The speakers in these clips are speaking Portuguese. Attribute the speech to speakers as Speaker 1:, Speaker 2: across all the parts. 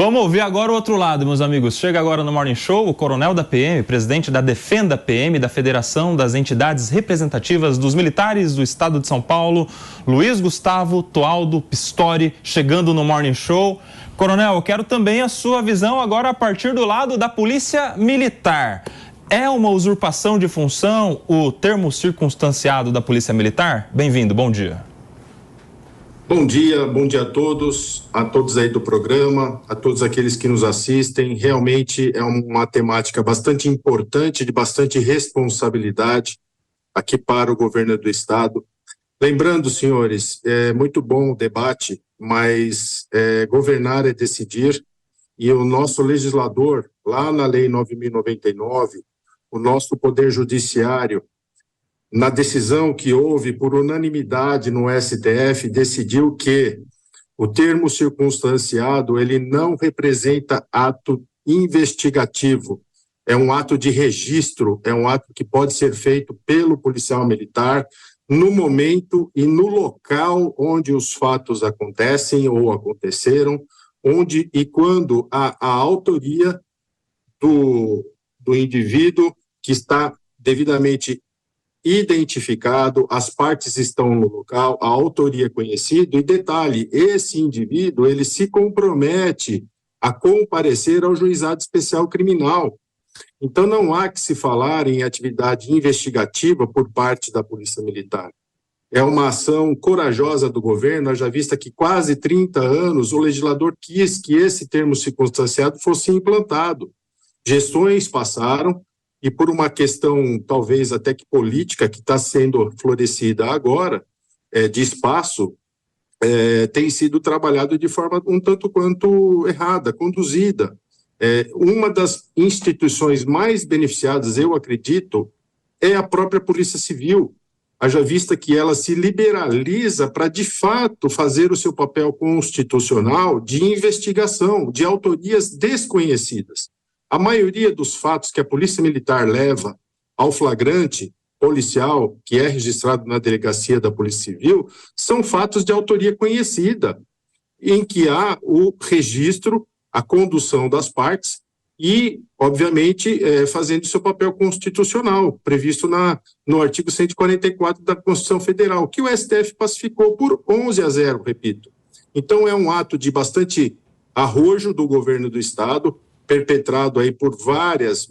Speaker 1: Vamos ouvir agora o outro lado, meus amigos. Chega agora no Morning Show o coronel da PM, presidente da Defenda PM, da Federação das Entidades Representativas dos Militares do Estado de São Paulo, Luiz Gustavo Tualdo Pistori, chegando no Morning Show. Coronel, eu quero também a sua visão agora a partir do lado da Polícia Militar. É uma usurpação de função o termo circunstanciado da Polícia Militar? Bem-vindo, bom dia.
Speaker 2: Bom dia a todos aí do programa, a todos aqueles que nos assistem. Realmente é uma temática bastante importante, de bastante responsabilidade aqui para o governo do Estado. Lembrando, senhores, é muito bom o debate, mas governar é decidir, e o nosso legislador, lá na Lei 9.099, o nosso Poder Judiciário, na decisão que houve por unanimidade no STF, decidiu que o termo circunstanciado, ele não representa ato investigativo, é um ato de registro, é um ato que pode ser feito pelo policial militar no momento e no local onde os fatos acontecem ou aconteceram, onde e quando a autoria do indivíduo que está devidamente identificado, as partes estão no local, a autoria é conhecida, e detalhe, esse indivíduo, ele se compromete a comparecer ao juizado especial criminal. Então não há que se falar em atividade investigativa por parte da Polícia Militar. É uma ação corajosa do governo, haja vista que quase 30 anos o legislador quis que esse termo circunstanciado fosse implantado. Gestões passaram, e por uma questão, talvez até que política, que está sendo florescida agora, de espaço, tem sido trabalhado de forma um tanto quanto errada, conduzida. Uma das instituições mais beneficiadas, eu acredito, é a própria Polícia Civil, haja vista que ela se liberaliza para, de fato, fazer o seu papel constitucional de investigação de autorias desconhecidas. A maioria dos fatos que a Polícia Militar leva ao flagrante policial, que é registrado na delegacia da Polícia Civil, são fatos de autoria conhecida, em que há o registro, a condução das partes e, obviamente, fazendo seu papel constitucional, previsto no artigo 144 da Constituição Federal, que o STF pacificou por 11-0, repito. Então, é um ato de bastante arrojo do governo do Estado, perpetrado aí por várias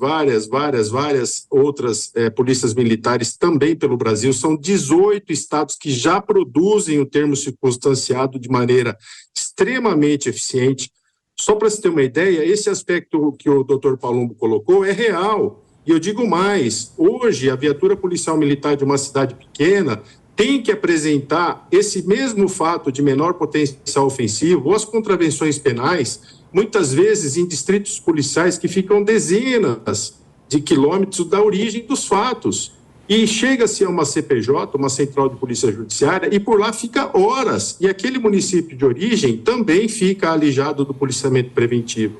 Speaker 2: outras polícias militares também pelo Brasil. São 18 estados que já produzem o termo circunstanciado de maneira extremamente eficiente. Só para se ter uma ideia, esse aspecto que o Dr. Palumbo colocou é real. E eu digo mais, hoje a viatura policial militar de uma cidade pequena tem que apresentar esse mesmo fato de menor potencial ofensivo ou as contravenções penais, muitas vezes em distritos policiais que ficam dezenas de quilômetros da origem dos fatos. E chega-se a uma CPJ, uma Central de Polícia Judiciária, e por lá fica horas. E aquele município de origem também fica alijado do policiamento preventivo.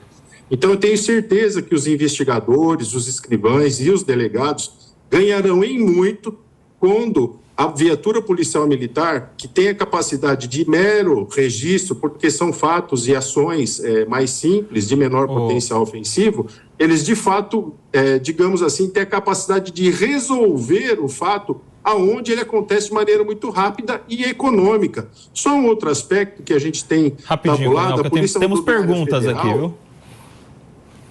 Speaker 2: Então, eu tenho certeza que os investigadores, os escrivães e os delegados ganharão em muito quando a viatura policial militar, que tem a capacidade de mero registro, porque são fatos e ações mais simples, de menor potencial ofensivo, eles de fato, digamos assim, têm a capacidade de resolver o fato aonde ele acontece de maneira muito rápida e econômica. Só um outro aspecto que a gente tem tabulado, a Polícia
Speaker 1: temos perguntas
Speaker 2: Federal,
Speaker 1: aqui, viu?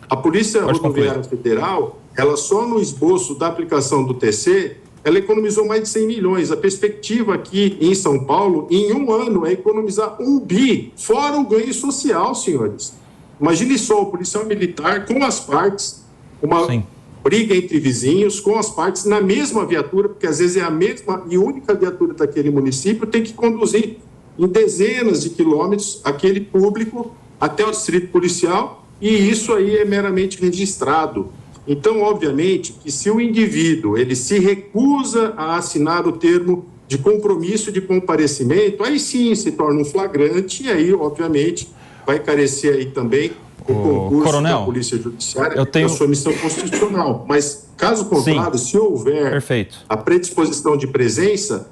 Speaker 2: A Polícia Rodoviária Federal, ela só no esboço da aplicação do TC, ela economizou mais de 100 milhões. A perspectiva aqui em São Paulo, em um ano, é economizar 1 bi, fora o ganho social, senhores. Imagine só, o policial militar com as partes, uma briga entre vizinhos, com as partes na mesma viatura, porque às vezes é a mesma e única viatura daquele município, tem que conduzir em dezenas de quilômetros aquele público até o distrito policial, e isso aí é meramente registrado. Então, obviamente, que se o indivíduo ele se recusa a assinar o termo de compromisso de comparecimento, aí sim se torna um flagrante e aí, obviamente, vai carecer aí também o concurso
Speaker 1: Coronel,
Speaker 2: da Polícia Judiciária da sua missão constitucional. Mas, caso contrário, se houver a predisposição de presença,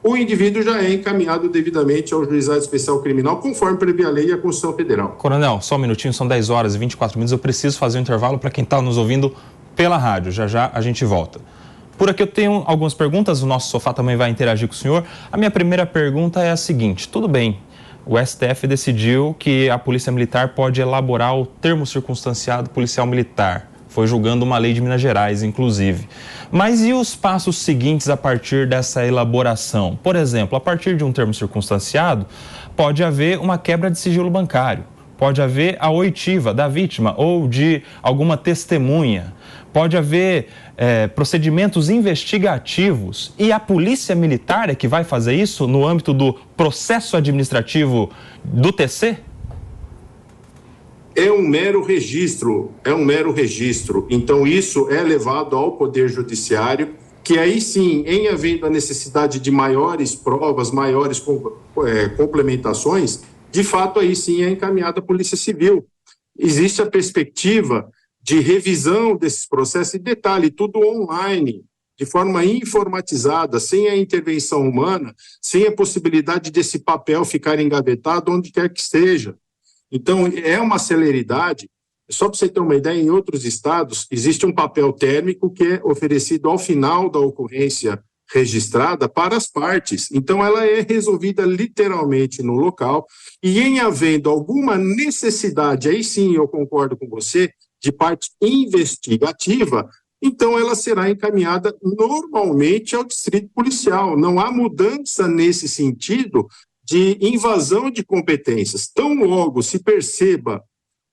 Speaker 2: o indivíduo já é encaminhado devidamente ao Juizado Especial Criminal, conforme prevê a lei e a Constituição Federal.
Speaker 1: Coronel, só um minutinho, são 10 horas e 24 minutos, eu preciso fazer um intervalo para quem está nos ouvindo pela rádio, já a gente volta. Por aqui eu tenho algumas perguntas, o nosso sofá também vai interagir com o senhor. A minha primeira pergunta é a seguinte: tudo bem, o STF decidiu que a Polícia Militar pode elaborar o termo circunstanciado policial militar. Foi julgando uma lei de Minas Gerais, inclusive. Mas e os passos seguintes a partir dessa elaboração? Por exemplo, a partir de um termo circunstanciado, pode haver uma quebra de sigilo bancário, pode haver a oitiva da vítima ou de alguma testemunha, pode haver procedimentos investigativos, e a Polícia Militar é que vai fazer isso no âmbito do processo administrativo do TC?
Speaker 2: É um mero registro. Então, isso é levado ao Poder Judiciário, que aí sim, em havendo a necessidade de maiores provas, maiores complementações, de fato, aí sim é encaminhada à Polícia Civil. Existe a perspectiva de revisão desses processos, e detalhe, tudo online, de forma informatizada, sem a intervenção humana, sem a possibilidade desse papel ficar engavetado onde quer que seja. Então, é uma celeridade. Só para você ter uma ideia, em outros estados, existe um papel térmico que é oferecido ao final da ocorrência registrada para as partes. Então, ela é resolvida literalmente no local, e em havendo alguma necessidade, aí sim eu concordo com você, de parte investigativa, então ela será encaminhada normalmente ao distrito policial. Não há mudança nesse sentido de invasão de competências. Tão logo se perceba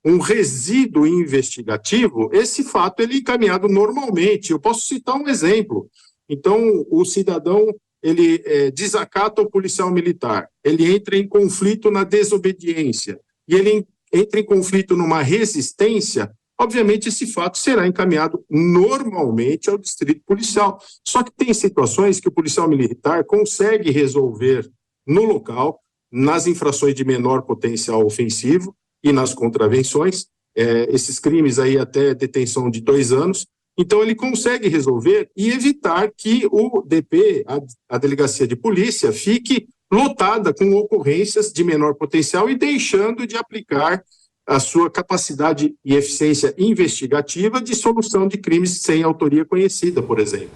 Speaker 2: um resíduo investigativo, esse fato ele é encaminhado normalmente. Eu posso citar um exemplo. Então, o cidadão ele desacata o policial militar, ele entra em conflito na desobediência e ele entra em conflito numa resistência. Obviamente, esse fato será encaminhado normalmente ao distrito policial. Só que tem situações que o policial militar consegue resolver no local, nas infrações de menor potencial ofensivo e nas contravenções, esses crimes aí até detenção de 2 anos. Então, ele consegue resolver e evitar que o DP, a Delegacia de Polícia, fique lotada com ocorrências de menor potencial e deixando de aplicar a sua capacidade e eficiência investigativa de solução de crimes sem autoria conhecida, por exemplo.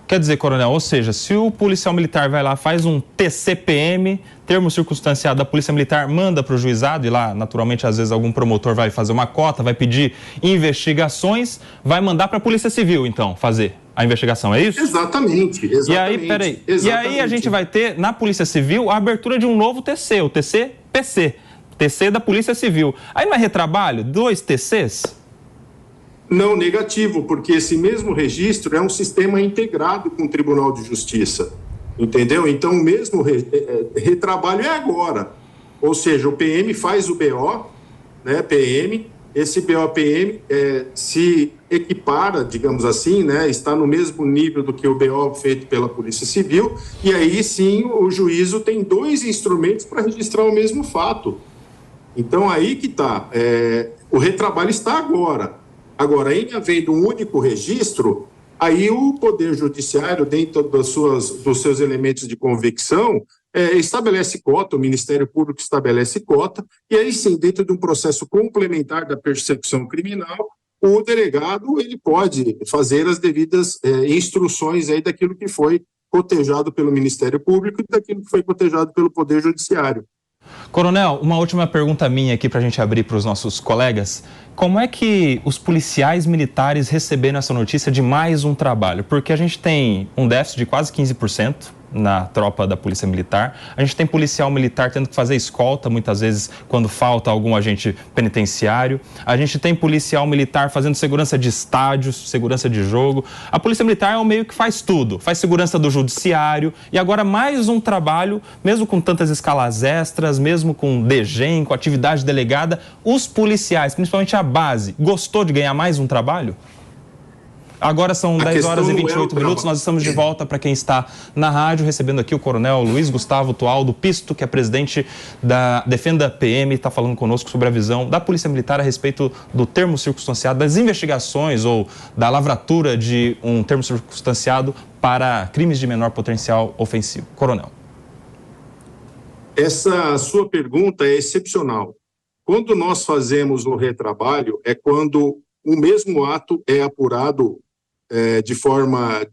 Speaker 1: Quer dizer, coronel, ou seja, se o policial militar vai lá, faz um TCPM, termo circunstanciado da Polícia Militar, manda para o juizado, e lá, naturalmente, às vezes algum promotor vai fazer uma cota, vai pedir investigações, vai mandar para a Polícia Civil, então, fazer a investigação, é isso?
Speaker 2: Exatamente.
Speaker 1: E aí, peraí, e aí a gente vai ter, na Polícia Civil, a abertura de um novo TC, o TC-PC, TC da Polícia Civil. Aí não é retrabalho? 2 TCs?
Speaker 2: Não, negativo, porque esse mesmo registro é um sistema integrado com o Tribunal de Justiça, entendeu? Então, o mesmo retrabalho é agora, ou seja, o PM faz o BO, né, PM, esse BO-PM se equipara, digamos assim, né, está no mesmo nível do que o BO feito pela Polícia Civil, e aí sim o juízo tem 2 instrumentos para registrar o mesmo fato. Então, aí que está, o retrabalho está agora. Agora, em havendo um único registro, aí o Poder Judiciário, dentro dos seus elementos de convicção, estabelece cota, o Ministério Público estabelece cota, e aí sim, dentro de um processo complementar da persecução criminal, o delegado ele pode fazer as devidas instruções aí daquilo que foi cotejado pelo Ministério Público e daquilo que foi cotejado pelo Poder Judiciário.
Speaker 1: Coronel, uma última pergunta minha aqui para a gente abrir para os nossos colegas. Como é que os policiais militares receberam essa notícia de mais um trabalho? Porque a gente tem um déficit de quase 15% na tropa da Polícia Militar. A gente tem policial militar tendo que fazer escolta, muitas vezes, quando falta algum agente penitenciário. A gente tem policial militar fazendo segurança de estádios, segurança de jogo. A Polícia Militar é o meio que faz tudo. Faz segurança do judiciário. E agora mais um trabalho, mesmo com tantas escalas extras, mesmo com DGEM, com atividade delegada, os policiais, principalmente a base, gostou de ganhar mais um trabalho? Agora são 10 horas e 28 minutos, nós estamos de volta para quem está na rádio, recebendo aqui o coronel Luiz Gustavo Tualdo Pisto, que é presidente da Defenda PM, está falando conosco sobre a visão da Polícia Militar a respeito do termo circunstanciado, das investigações ou da lavratura de um termo circunstanciado para crimes de menor potencial ofensivo. Coronel.
Speaker 2: Essa sua pergunta é excepcional. Quando nós fazemos o retrabalho, é quando o mesmo ato é apurado de forma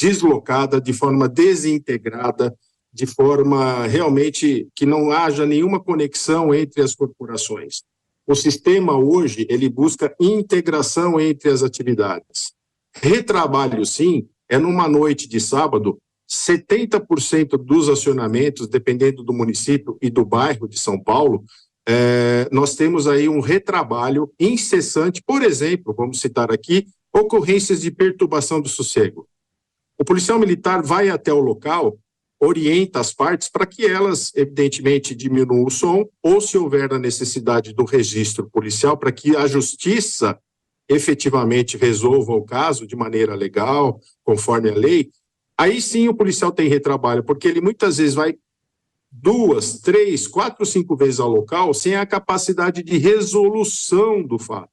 Speaker 2: deslocada, de forma desintegrada, de forma realmente que não haja nenhuma conexão entre as corporações. O sistema hoje, ele busca integração entre as atividades. Retrabalho, sim, é numa noite de sábado, 70% dos acionamentos, dependendo do município e do bairro de São Paulo, nós temos aí um retrabalho incessante, por exemplo, vamos citar aqui, ocorrências de perturbação do sossego. O policial militar vai até o local, orienta as partes para que elas, evidentemente, diminuam o som, ou se houver a necessidade do registro policial, para que a justiça efetivamente resolva o caso de maneira legal, conforme a lei. Aí sim o policial tem retrabalho, porque ele muitas vezes vai 2, 3, 4, 5 vezes ao local sem a capacidade de resolução do fato.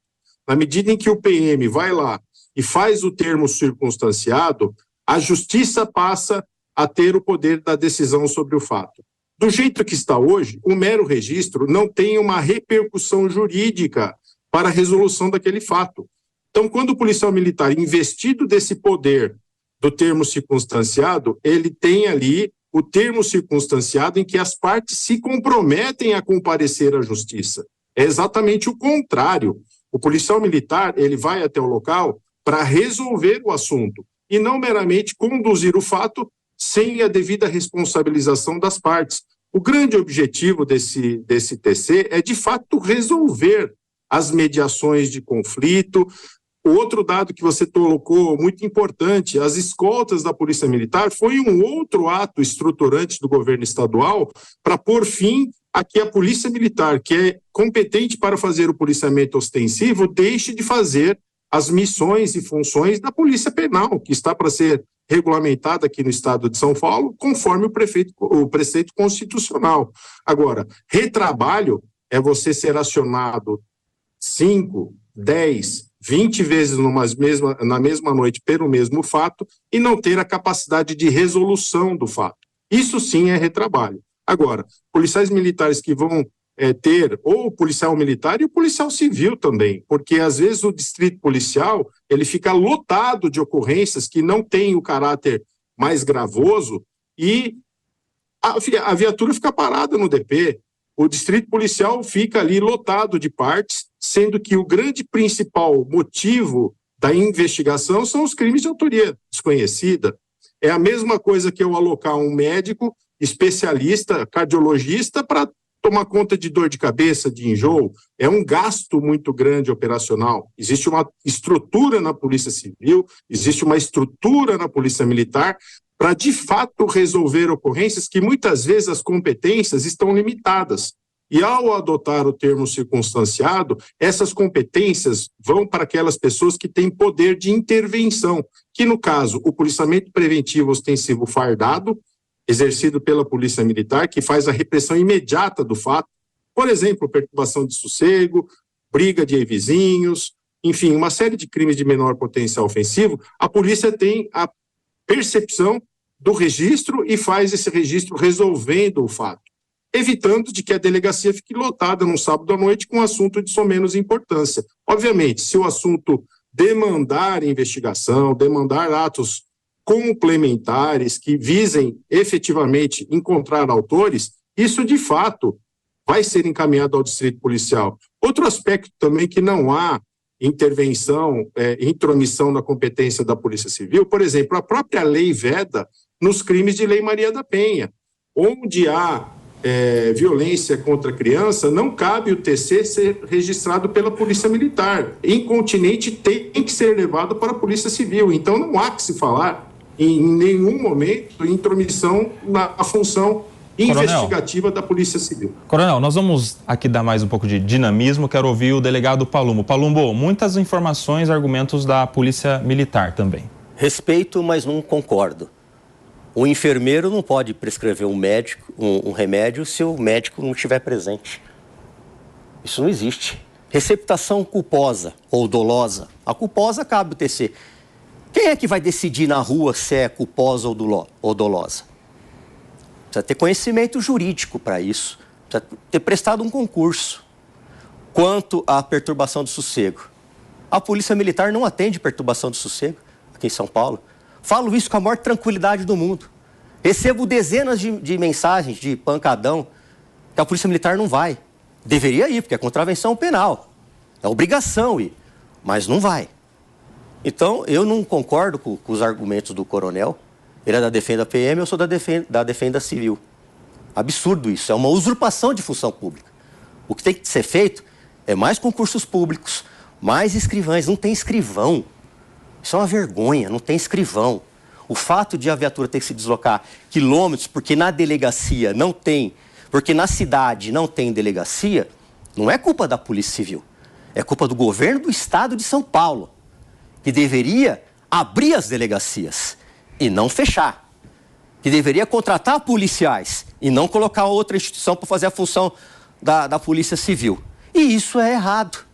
Speaker 2: Na medida em que o PM vai lá e faz o termo circunstanciado, a justiça passa a ter o poder da decisão sobre o fato. Do jeito que está hoje, o mero registro não tem uma repercussão jurídica para a resolução daquele fato. Então, quando o policial militar, investido desse poder do termo circunstanciado, ele tem ali o termo circunstanciado em que as partes se comprometem a comparecer à justiça. É exatamente o contrário. O policial militar, ele vai até o local para resolver o assunto e não meramente conduzir o fato sem a devida responsabilização das partes. O grande objetivo desse TC é, de fato, resolver as mediações de conflito. O outro dado que você colocou, muito importante, as escoltas da Polícia Militar foi um outro ato estruturante do governo estadual para pôr fim a que a Polícia Militar, que é competente para fazer o policiamento ostensivo, deixe de fazer as missões e funções da Polícia Penal, que está para ser regulamentada aqui no estado de São Paulo, conforme o preceito constitucional. Agora, retrabalho é você ser acionado 5, 10, 20 vezes na mesma noite pelo mesmo fato e não ter a capacidade de resolução do fato. Isso sim é retrabalho. Agora, policiais militares que vão ter ou o policial militar e o policial civil também, porque às vezes o distrito policial ele fica lotado de ocorrências que não têm o caráter mais gravoso e a viatura fica parada no DP. O distrito policial fica ali lotado de partes, sendo que o grande principal motivo da investigação são os crimes de autoria desconhecida. É a mesma coisa que eu alocar um médico especialista, cardiologista, para tomar conta de dor de cabeça, de enjoo. É um gasto muito grande operacional. Existe uma estrutura na Polícia Civil, existe uma estrutura na Polícia Militar para, de fato, resolver ocorrências que muitas vezes as competências estão limitadas. E ao adotar o termo circunstanciado, essas competências vão para aquelas pessoas que têm poder de intervenção, que no caso, o policiamento preventivo ostensivo fardado, exercido pela Polícia Militar, que faz a repressão imediata do fato, por exemplo, perturbação de sossego, briga de vizinhos, enfim, uma série de crimes de menor potencial ofensivo, a polícia tem a percepção do registro e faz esse registro resolvendo o fato, evitando de que a delegacia fique lotada num sábado à noite com um assunto de somenos importância. Obviamente, se o assunto demandar investigação, demandar atos complementares que visem efetivamente encontrar autores, isso de fato vai ser encaminhado ao distrito policial. Outro aspecto também que não há intervenção, intromissão na competência da Polícia Civil, por exemplo, a própria lei veda nos crimes de Lei Maria da Penha, onde há violência contra a criança, não cabe o TC ser registrado pela Polícia Militar. Incontinente tem que ser levado para a Polícia Civil. Então não há que se falar em nenhum momento intromissão na função investigativa da Polícia Civil.
Speaker 1: Coronel, nós vamos aqui dar mais um pouco de dinamismo. Quero ouvir o delegado Palumbo. Palumbo, muitas informações, argumentos da Polícia Militar também.
Speaker 3: Respeito, mas não concordo. O enfermeiro não pode prescrever um remédio se o médico não estiver presente. Isso não existe. Receptação culposa ou dolosa. A culposa cabe o TC. Quem é que vai decidir na rua se é culposa ou dolosa? Precisa ter conhecimento jurídico para isso. Precisa ter prestado um concurso. Quanto à perturbação do sossego, a Polícia Militar não atende perturbação do sossego aqui em São Paulo. Falo isso com a maior tranquilidade do mundo. Recebo dezenas de mensagens de pancadão que a Polícia Militar não vai. Deveria ir, porque é contravenção penal. É obrigação ir, mas não vai. Então, eu não concordo com os argumentos do coronel. Ele é da Defenda PM, eu sou da Defenda Civil. Absurdo isso, é uma usurpação de função pública. O que tem que ser feito é mais concursos públicos, mais escrivães. Não tem escrivão. Isso é uma vergonha, não tem escrivão. O fato de a viatura ter que se deslocar quilômetros, porque na delegacia não tem, porque na cidade não tem delegacia, não é culpa da Polícia Civil. É culpa do governo do estado de São Paulo, que deveria abrir as delegacias e não fechar. Que deveria contratar policiais e não colocar outra instituição para fazer a função da Polícia Civil. E isso é errado.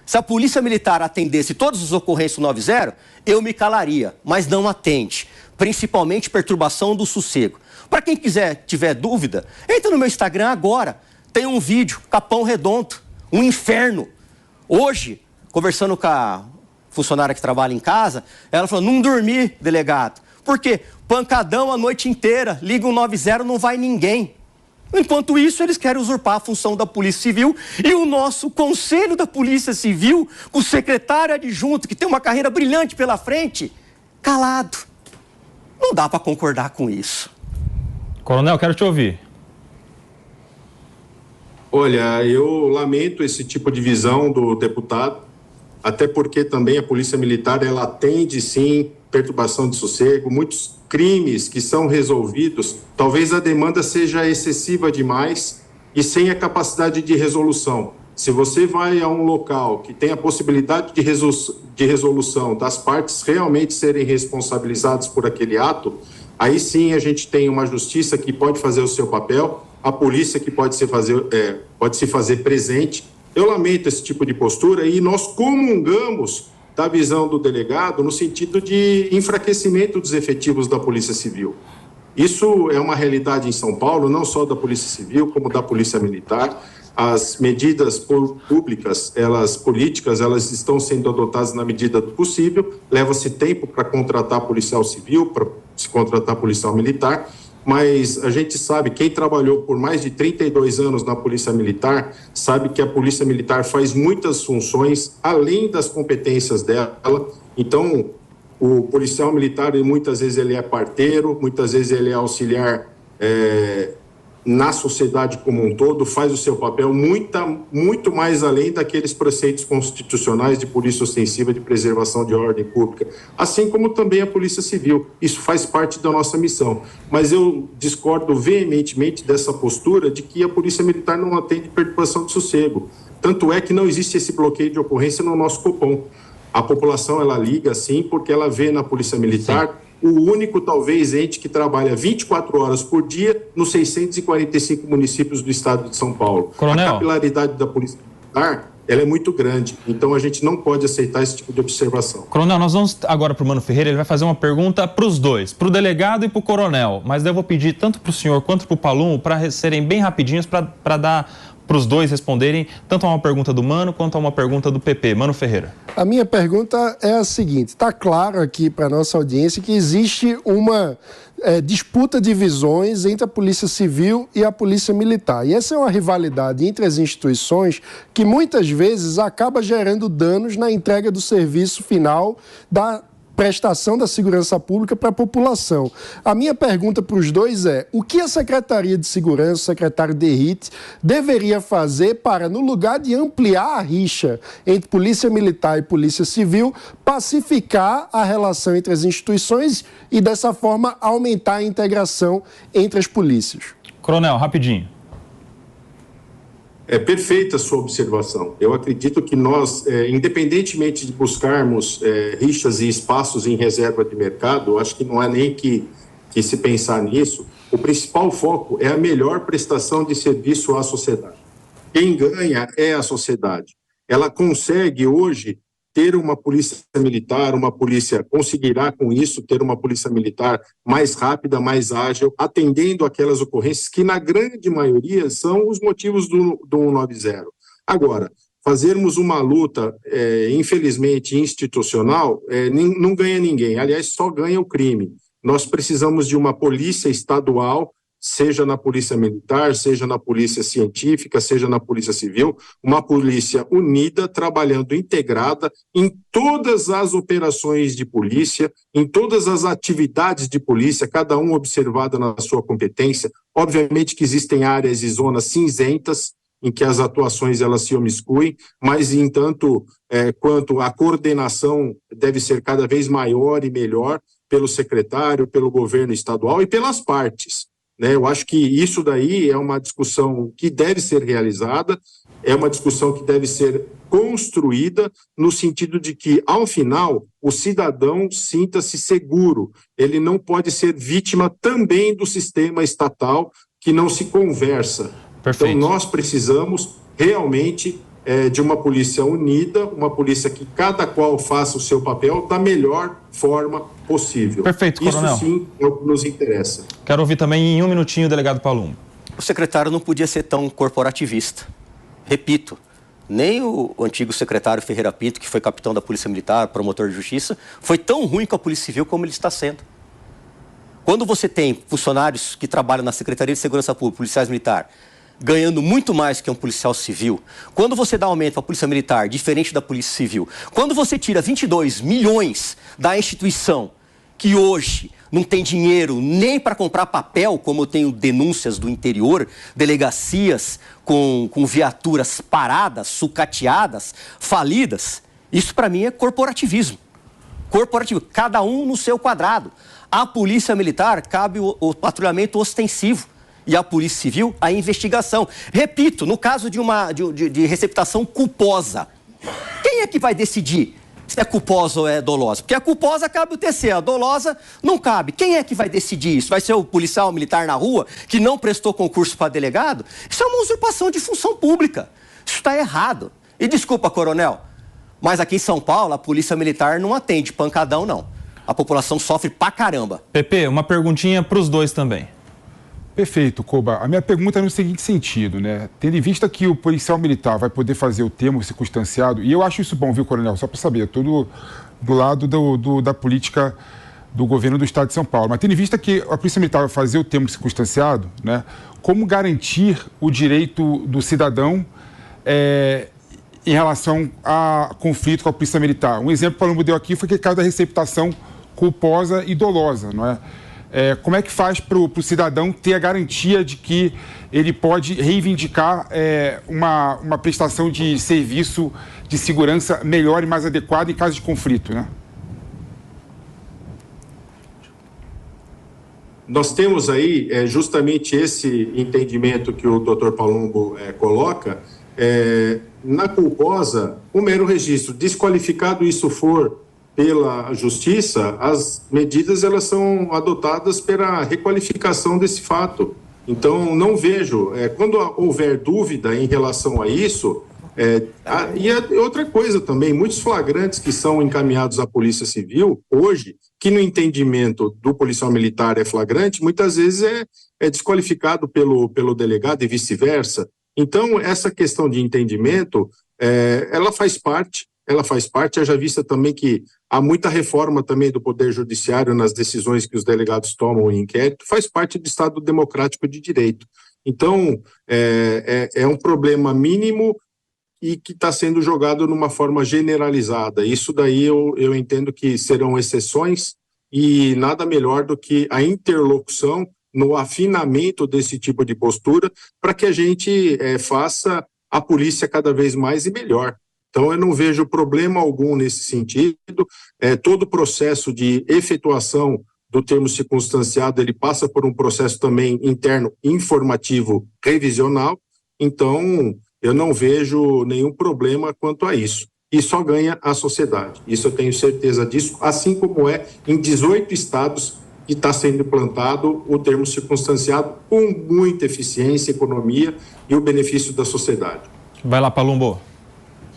Speaker 3: Se a Polícia Militar atendesse todas as ocorrências 90, eu me calaria, mas não atende. Principalmente perturbação do sossego. Para quem tiver dúvida, entra no meu Instagram agora. Tem um vídeo, Capão Redondo, um inferno. Hoje, conversando com a funcionária que trabalha em casa, ela falou, não dormi, delegado. Por quê? Pancadão a noite inteira, liga 190, não vai ninguém. Enquanto isso, eles querem usurpar a função da Polícia Civil e o nosso Conselho da Polícia Civil, o secretário adjunto, que tem uma carreira brilhante pela frente, calado. Não dá para concordar com isso.
Speaker 1: Coronel, quero te ouvir.
Speaker 2: Olha, eu lamento esse tipo de visão do deputado, até porque também a Polícia Militar, ela atende, sim, perturbação de sossego, muitos crimes que são resolvidos, talvez a demanda seja excessiva demais e sem a capacidade de resolução. Se você vai a um local que tem a possibilidade de resolução das partes realmente serem responsabilizadas por aquele ato, aí sim a gente tem uma justiça que pode fazer o seu papel, a polícia que pode se fazer presente. Eu lamento esse tipo de postura e nós comungamos da visão do delegado no sentido de enfraquecimento dos efetivos da Polícia Civil. Isso é uma realidade em São Paulo, não só da Polícia Civil, como da Polícia Militar. As medidas públicas, políticas, elas estão sendo adotadas na medida do possível. Leva-se tempo para contratar policial civil, para se contratar policial militar, mas a gente sabe, quem trabalhou por mais de 32 anos na Polícia Militar, sabe que a Polícia Militar faz muitas funções além das competências dela. Então, o policial militar, muitas vezes ele é parteiro, muitas vezes ele é auxiliar na sociedade como um todo, faz o seu papel muito mais além daqueles preceitos constitucionais de polícia ostensiva, de preservação de ordem pública, assim como também a Polícia Civil. Isso faz parte da nossa missão. Mas eu discordo veementemente dessa postura de que a Polícia Militar não atende perturbação de sossego. Tanto é que não existe esse bloqueio de ocorrência no nosso Copom. A população, ela liga, sim, porque ela vê na Polícia Militar... Sim. O único, talvez, ente que trabalha 24 horas por dia nos 645 municípios do estado de São Paulo.
Speaker 1: Coronel.
Speaker 2: A capilaridade da Polícia Militar, ela é muito grande, então a gente não pode aceitar esse tipo de observação.
Speaker 1: Coronel, nós vamos agora para o Mano Ferreira, ele vai fazer uma pergunta para os dois, para o delegado e para o coronel, mas eu vou pedir tanto para o senhor quanto para o Palumbo para serem bem rapidinhos para dar... para os dois responderem, tanto a uma pergunta do Mano quanto a uma pergunta do PP. Mano Ferreira.
Speaker 4: A minha pergunta é a seguinte, está claro aqui para a nossa audiência que existe uma disputa de visões entre a Polícia Civil e a Polícia Militar. E essa é uma rivalidade entre as instituições que muitas vezes acaba gerando danos na entrega do serviço final da prestação da segurança pública para a população. A minha pergunta para os dois é, o que a Secretaria de Segurança, o secretário Derrite, deveria fazer para, no lugar de ampliar a rixa entre Polícia Militar e Polícia Civil, pacificar a relação entre as instituições e, dessa forma, aumentar a integração entre as polícias?
Speaker 1: Coronel, rapidinho.
Speaker 2: É perfeita a sua observação. Eu acredito que nós, independentemente de buscarmos rixas e espaços em reserva de mercado, eu acho que não há nem que se pensar nisso. O principal foco é a melhor prestação de serviço à sociedade. Quem ganha é a sociedade. Ela consegue hoje ter uma polícia militar, conseguirá com isso ter uma polícia militar mais rápida, mais ágil, atendendo aquelas ocorrências que, na grande maioria, são os motivos do 190. Agora, fazermos uma luta, infelizmente, institucional, não ganha ninguém. Aliás, só ganha o crime. Nós precisamos de uma polícia estadual, seja na polícia militar, seja na polícia científica, seja na polícia civil, uma polícia unida, trabalhando integrada em todas as operações de polícia, em todas as atividades de polícia, cada um observada na sua competência. Obviamente que existem áreas e zonas cinzentas em que as atuações elas se omiscuem, mas, entanto, quanto a coordenação deve ser cada vez maior e melhor pelo secretário, pelo governo estadual e pelas partes. Eu acho que isso daí é uma discussão que deve ser realizada, é uma discussão que deve ser construída no sentido de que, ao final, o cidadão sinta-se seguro. Ele não pode ser vítima também do sistema estatal que não se conversa.
Speaker 1: Perfeito.
Speaker 2: Então, nós precisamos realmente de uma polícia unida, uma polícia que cada qual faça o seu papel da melhor forma possível.
Speaker 1: Perfeito, Coronel.
Speaker 2: Isso sim é o que nos interessa.
Speaker 1: Quero ouvir também em um minutinho o delegado Palumbo.
Speaker 3: O secretário não podia ser tão corporativista. Repito, nem o antigo secretário Ferreira Pinto, que foi capitão da Polícia Militar, promotor de justiça, foi tão ruim com a Polícia Civil como ele está sendo. Quando você tem funcionários que trabalham na Secretaria de Segurança Pública, policiais militares, ganhando muito mais que um policial civil, quando você dá aumento para a Polícia Militar, diferente da Polícia Civil, quando você tira 22 milhões da instituição, que hoje não tem dinheiro nem para comprar papel, como eu tenho denúncias do interior, delegacias com viaturas paradas, sucateadas, falidas, isso para mim é corporativismo. Corporativo, cada um no seu quadrado. À Polícia Militar cabe o patrulhamento ostensivo e à Polícia Civil a investigação. Repito, no caso de receptação culposa, quem é que vai decidir se é culposa ou é dolosa? Porque a culposa cabe o TC, a dolosa não cabe. Quem é que vai decidir isso? Vai ser o policial militar na rua que não prestou concurso para delegado? Isso é uma usurpação de função pública. Isso está errado. E desculpa, coronel, mas aqui em São Paulo a Polícia Militar não atende pancadão, não. A população sofre pra caramba.
Speaker 1: Pepe, uma perguntinha para os dois também.
Speaker 5: Perfeito, Koba. A minha pergunta é no seguinte sentido, né? Tendo em vista que o policial militar vai poder fazer o termo circunstanciado, e eu acho isso bom, viu, coronel? Só para saber, tudo do lado da política do governo do Estado de São Paulo. Mas tendo em vista que a polícia militar vai fazer o termo circunstanciado, né? Como garantir o direito do cidadão em relação a conflito com a polícia militar? Um exemplo que o Palumbo deu aqui foi que o caso da receptação culposa e dolosa, não é? Como é que faz para o cidadão ter a garantia de que ele pode reivindicar uma prestação de serviço de segurança melhor e mais adequada em caso de conflito, né?
Speaker 2: Nós temos aí justamente esse entendimento que o doutor Palumbo coloca. Na culposa, o mero registro, desqualificado isso for pela justiça, as medidas elas são adotadas pela requalificação desse fato. Então, não vejo, quando houver dúvida em relação a isso, outra coisa também, muitos flagrantes que são encaminhados à Polícia Civil, hoje, que no entendimento do policial militar é flagrante, muitas vezes é desqualificado pelo delegado e vice-versa. Então, essa questão de entendimento, ela faz parte, haja vista também que há muita reforma também do Poder Judiciário nas decisões que os delegados tomam em inquérito, faz parte do Estado Democrático de Direito. Então, é um problema mínimo e que está sendo jogado numa forma generalizada. Isso daí eu entendo que serão exceções e nada melhor do que a interlocução no afinamento desse tipo de postura para que a gente faça a polícia cada vez mais e melhor. Então, eu não vejo problema algum nesse sentido. Todo o processo de efetuação do termo circunstanciado, ele passa por um processo também interno informativo revisional, então eu não vejo nenhum problema quanto a isso. E só ganha a sociedade. Isso eu tenho certeza disso, assim como é em 18 estados que está sendo implantado o termo circunstanciado com muita eficiência, economia e o benefício da sociedade.
Speaker 1: Vai lá, Palumbo.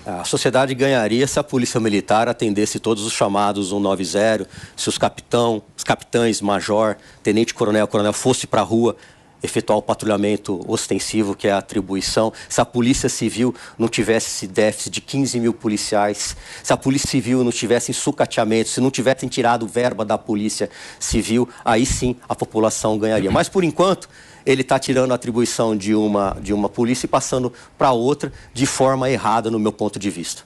Speaker 3: A sociedade ganharia se a Polícia Militar atendesse todos os chamados 190, se os capitães, major, tenente-coronel, coronel fosse para a rua efetuar o patrulhamento ostensivo, que é a atribuição, se a Polícia Civil não tivesse esse déficit de 15 mil policiais, se a Polícia Civil não tivesse sucateamento, se não tivessem tirado verba da Polícia Civil, aí sim a população ganharia. Mas, por enquanto, ele está tirando a atribuição de uma polícia e passando para outra de forma errada, no meu ponto de vista.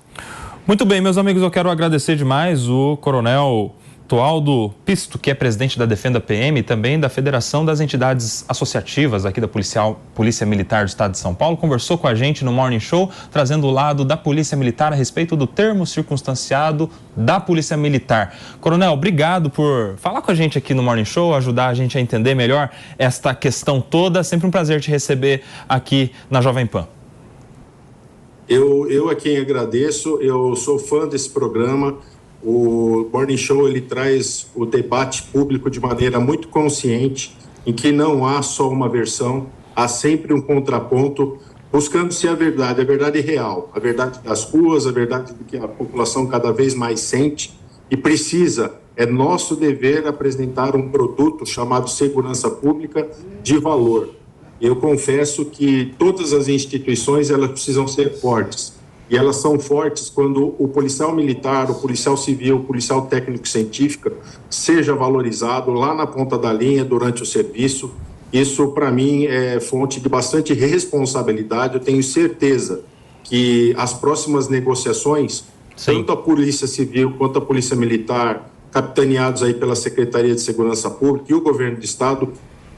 Speaker 1: Muito bem, meus amigos, eu quero agradecer demais o coronel Tualdo Pisto, que é presidente da Defenda PM e também da Federação das Entidades Associativas aqui da Polícia Militar do Estado de São Paulo, conversou com a gente no Morning Show, trazendo o lado da Polícia Militar a respeito do termo circunstanciado da Polícia Militar. Coronel, obrigado por falar com a gente aqui no Morning Show, ajudar a gente a entender melhor esta questão toda. Sempre um prazer te receber aqui na Jovem Pan.
Speaker 2: Eu a quem agradeço, eu sou fã desse programa. O Morning Show, ele traz o debate público de maneira muito consciente, em que não há só uma versão, há sempre um contraponto, buscando ser a verdade real, a verdade das ruas, a verdade do que a população cada vez mais sente e precisa. É nosso dever apresentar um produto chamado segurança pública de valor. Eu confesso que todas as instituições, elas precisam ser fortes. E elas são fortes quando o policial militar, o policial civil, o policial técnico-científico seja valorizado lá na ponta da linha durante o serviço. Isso, para mim, é fonte de bastante responsabilidade. Eu tenho certeza que as próximas negociações, tanto a Polícia Civil quanto a Polícia Militar, capitaneados aí pela Secretaria de Segurança Pública e o Governo do Estado,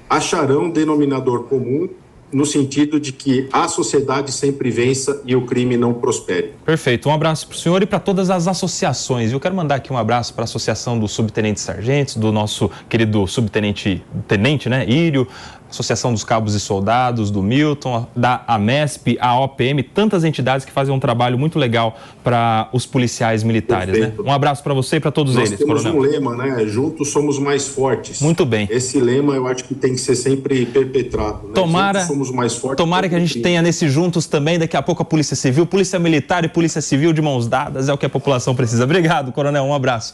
Speaker 2: acharão um denominador comum no sentido de que a sociedade sempre vença e o crime não prospere.
Speaker 1: Perfeito. Um abraço para o senhor e para todas as associações. Eu quero mandar aqui um abraço para a Associação dos Subtenentes Sargentos, do nosso querido subtenente, né, Írio, Associação dos Cabos e Soldados, do Milton, da AMESP, a OPM, tantas entidades que fazem um trabalho muito legal para os policiais militares. Né? Um abraço para você e para todos eles,
Speaker 2: coronel. Nós temos
Speaker 1: um
Speaker 2: lema, né? Juntos somos mais fortes.
Speaker 1: Muito bem.
Speaker 2: Esse lema eu acho que tem que ser sempre perpetrado. Né?
Speaker 1: Tomara,
Speaker 2: somos mais fortes.
Speaker 1: Tomara que a gente tenha nesse juntos também, daqui a pouco a Polícia Civil, Polícia Militar e Polícia Civil de mãos dadas, é o que a população precisa. Obrigado, coronel, um abraço.